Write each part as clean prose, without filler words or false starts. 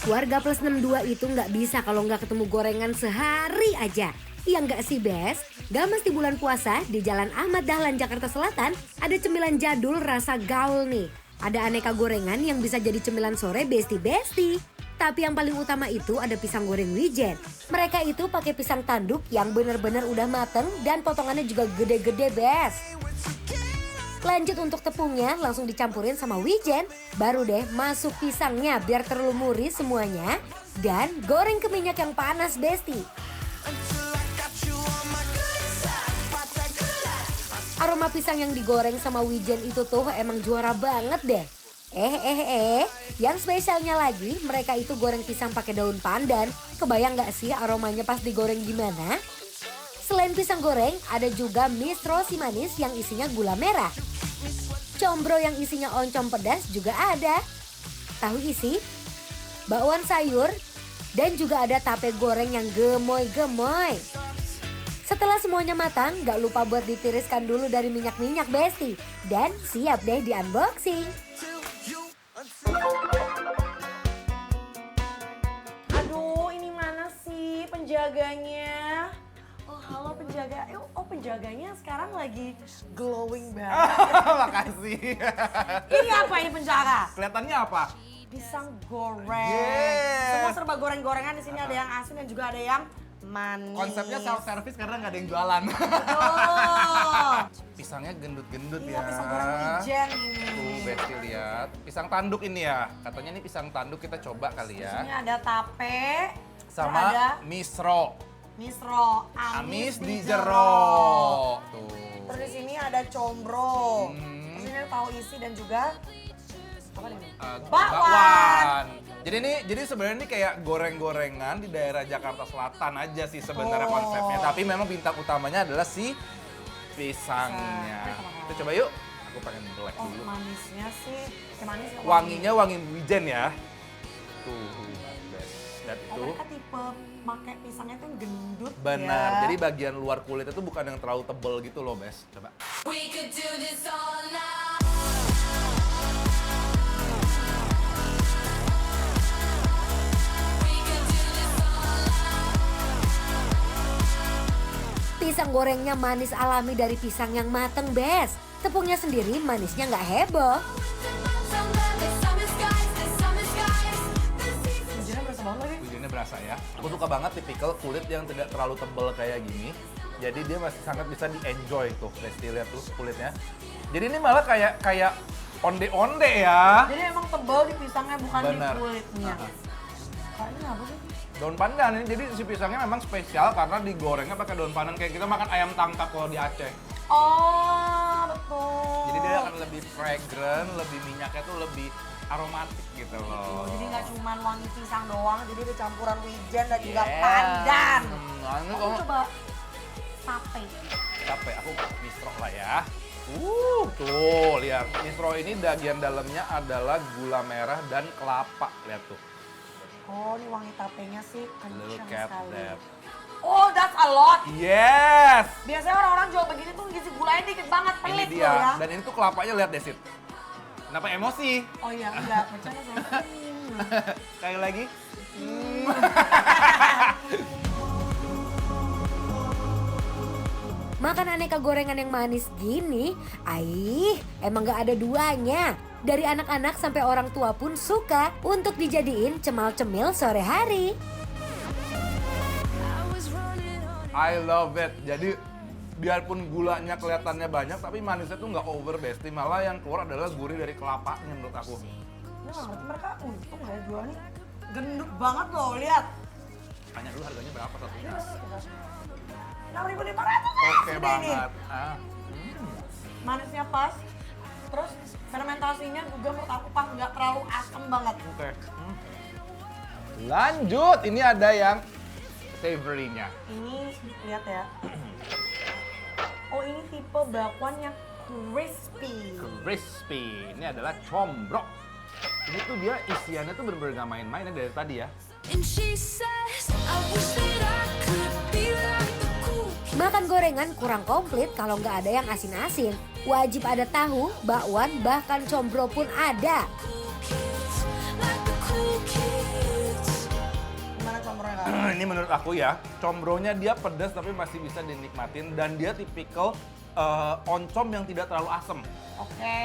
Warga plus 62 itu nggak bisa kalau nggak ketemu gorengan sehari aja. Iya nggak sih Bes? Gak mesti bulan puasa, di Jalan Ahmad Dahlan Jakarta Selatan ada cemilan jadul rasa gaul nih. Ada aneka gorengan yang bisa jadi cemilan sore besti-besti. Tapi yang paling utama itu ada pisang goreng wijen. Mereka itu pakai pisang tanduk yang bener-bener udah mateng dan potongannya juga gede-gede Bes. Lanjut untuk tepungnya langsung dicampurin sama wijen. Baru deh masuk pisangnya biar terlumuri semuanya. Dan goreng ke minyak yang panas Besti. Aroma pisang yang digoreng sama wijen itu tuh emang juara banget deh. Yang spesialnya lagi mereka itu goreng pisang pakai daun pandan. Kebayang gak sih aromanya pas digoreng gimana? Selain pisang goreng, ada juga mistro si manis yang isinya gula merah. Combro yang isinya oncom pedas juga ada. Tahu isi, bakwan sayur, dan juga ada tape goreng yang gemoy-gemoy. Setelah semuanya matang, gak lupa buat ditiriskan dulu dari minyak-minyak Besti. Dan siap deh di unboxing. Aduh, ini mana sih penjaganya? Oh, halo penjaga. Oh, penjaganya sekarang lagi glowing banget. Makasih. Ini apa ini penjaga? Kelihatannya apa? Pisang goreng. Yeah. Semua serba goreng-gorengan di sini ada yang asin dan juga ada yang manis. Konsepnya self service karena nggak ada yang jualan. Betul. Pisangnya gendut-gendut Iya, ya. pisang goreng wijen ini. Tuh, Besti lihat. Pisang tanduk ini ya. Katanya ini pisang tanduk, kita coba kali Di ya. sini ada tape. Sama ada misro. misro, Amis di jero. Tuh. Terus di sini ada combro. Hmm. Terus ini ada tahu isi dan juga apa ini? Bakwan. Jadi sebenarnya ini kayak goreng-gorengan di daerah Jakarta Selatan aja sih sebenarnya Oh. konsepnya. Tapi memang bintang utamanya adalah si pisangnya. Kita coba yuk. Aku pengen black Oh, dulu. manisnya sih, manis ya, Wanginya wangi wijen ya. Tuh, best. Dan Oh, itu mereka tipe pakai pisangnya tuh gendut benar. ya. Jadi bagian luar kulitnya tuh bukan yang terlalu tebel gitu loh, Bes. Coba. We could do this all night. We could do this all night. Pisang gorengnya manis alami dari pisang yang mateng Bes. Tepungnya sendiri manisnya nggak heboh. Summer skies, the summer skies, the season. Wijennya berasa banget lagi. Wijennya berasa ya. Aku suka banget tipikal kulit yang tidak terlalu tebel kayak gini. Jadi dia masih sangat bisa di-enjoy tuh, Besti lihat tuh kulitnya. Jadi ini malah kayak onde-onde ya. Jadi emang tebal di pisangnya bukan Benar. di kulitnya. Aha. Kak, ini apa sih? Daun pandan ini, jadi si pisangnya memang spesial karena digorengnya pakai daun pandan kayak kita makan ayam tangkap kalau di Aceh. Oh, betul. Jadi dia akan lebih fragrant, lebih minyaknya tuh lebih aromatik gitu loh. Jadi nggak cuma wangi pisang doang, jadi ada campuran wijen dan juga Yes. pandan. Nah, ini Aku kalau coba tape. capek aku mistro lah ya. Tuh lihat. Mistro ini bagian dalamnya adalah gula merah dan kelapa. Lihat tuh. Oh, ini wangi tapenya sih kencang Look at sekali. that. Oh, that's a lot. Yes! Biasanya orang-orang jual begini tuh gizi gulanya dikit banget, Ini pelit dia. loh ya. Dan ini tuh kelapanya lihat deh, Sid. Kenapa emosi? Oh iya, enggak. Bercanda saya. Sekali lagi. Makan aneka gorengan yang manis gini, emang gak ada duanya. Dari anak-anak sampai orang tua pun suka untuk dijadiin cemal-cemil sore hari. I was running on. I love it. Jadi biarpun gulanya kelihatannya banyak, tapi manisnya tuh nggak over, Besti. Malah yang keluar adalah gurih dari kelapanya menurut aku. Ini nggak ngerti mereka untung ya jualnya. Gendut banget loh, lihat. Tanya dulu harganya berapa satunya. 6.500 Oke Gede banget. Ini. Manisnya pas. Terus fermentasinya juga menurut aku pas, nggak terlalu asam banget. Oke. Lanjut, ini ada yang savory-nya. Ini lihat ya. Oh, ini tipe bakwan yang crispy. Crispy. Ini adalah combro. Ini tuh dia isiannya tuh bener-bener gak main-main ya dari tadi ya. And she says, I wish that I could be like the cool kids. Makan gorengan kurang komplit kalau nggak ada yang asin-asin. Wajib ada tahu, bakwan, bahkan combro pun ada. Like the cool kids. ini menurut aku ya, combronya dia pedas tapi masih bisa dinikmatin dan dia tipikal oncom yang tidak terlalu asem. Oke.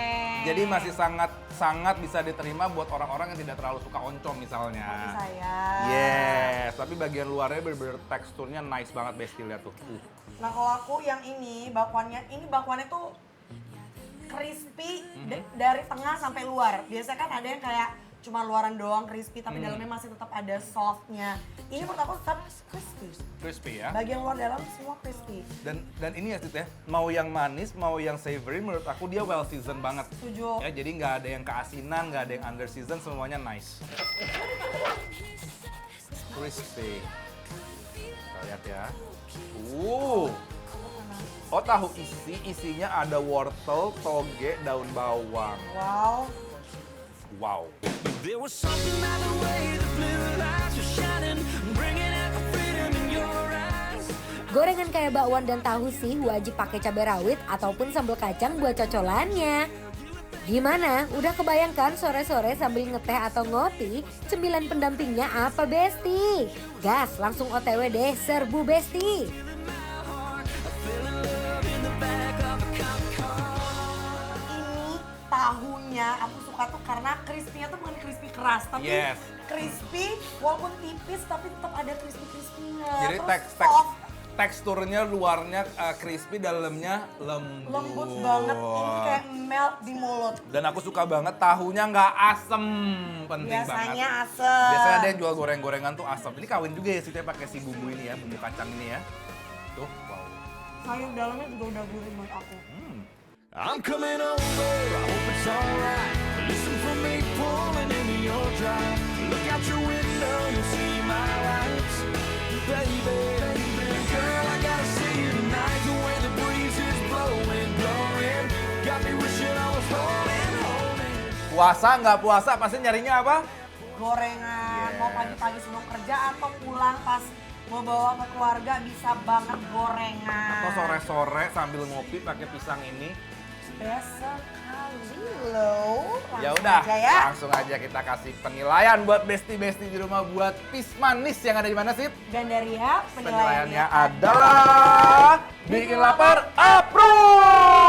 Jadi masih sangat bisa diterima buat orang-orang yang tidak terlalu suka oncom misalnya. Seperti saya. Yes, tapi bagian luarnya bener-bener teksturnya nice banget Besti, lihat tuh. Nah kalau aku yang ini bakwannya tuh crispy dari tengah sampai luar. Biasanya kan ada yang kayak cuma luaran doang crispy tapi dalamnya masih tetap ada softnya. Ini menurut aku tetap crispy. Crispy ya. Bagian luar dalam semua crispy. Dan ini ya Tit ya, mau yang manis, mau yang savory menurut aku dia well seasoned banget. Setuju. Ya, jadi nggak ada yang keasinan, nggak ada yang under season, semuanya nice. Crispy. Kita lihat ya. Oh tahu isinya ada wortel, toge, daun bawang. Wow. Wow. There was something about the way the blue lights were shining, bringing out the freedom in your eyes. Gorengan kayak bakwan dan tahu sih wajib pakai cabai rawit ataupun sambal kacang buat cocolannya. Gimana? Udah kebayangkan sore-sore sambil ngeteh atau ngopi, cemilan pendampingnya apa Besti? Gas, langsung OTW deh, serbu Besti. Ini tahunya aku suka tuh karena crispy-nya tuh bukan crispy keras, tapi Yes. crispy walaupun tipis tapi tetap ada crispy-crispy-nya. Jadi Terus soft, teksturnya luarnya crispy, dalamnya lembut. lembut banget. Ini kayak melt di mulut. Dan aku suka banget tahunya nggak asem, penting Biasanya banget. asem. Biasanya ada yang jual goreng-gorengan tuh asem. Ini kawin juga ya sih pakai si bumbu ini ya, bumbu kacang ini ya. Tuh, wow. Sayur dalamnya juga udah gurih menurut aku. I'm coming over, I hope it's alright. Listen for me pulling into your drive. Look out your window, you'll see my lights. Baby, girl, I gotta see you tonight. The way the breeze is blowing. Got me wishing I was holding. Puasa nggak puasa pasti nyarinya apa? Gorengan, Yes. mau pagi-pagi sebelum kerja atau pulang pas mau bawa ke keluarga bisa banget gorengan. Atau sore-sore sambil ngopi pakai pisang ini. Best sekali loh. Ya Langsung udah, aja ya. langsung aja kita kasih penilaian buat besti-besti di rumah buat pis manis yang ada di mana sih? Gandaria Penilaiannya adalah bikin lapar approve.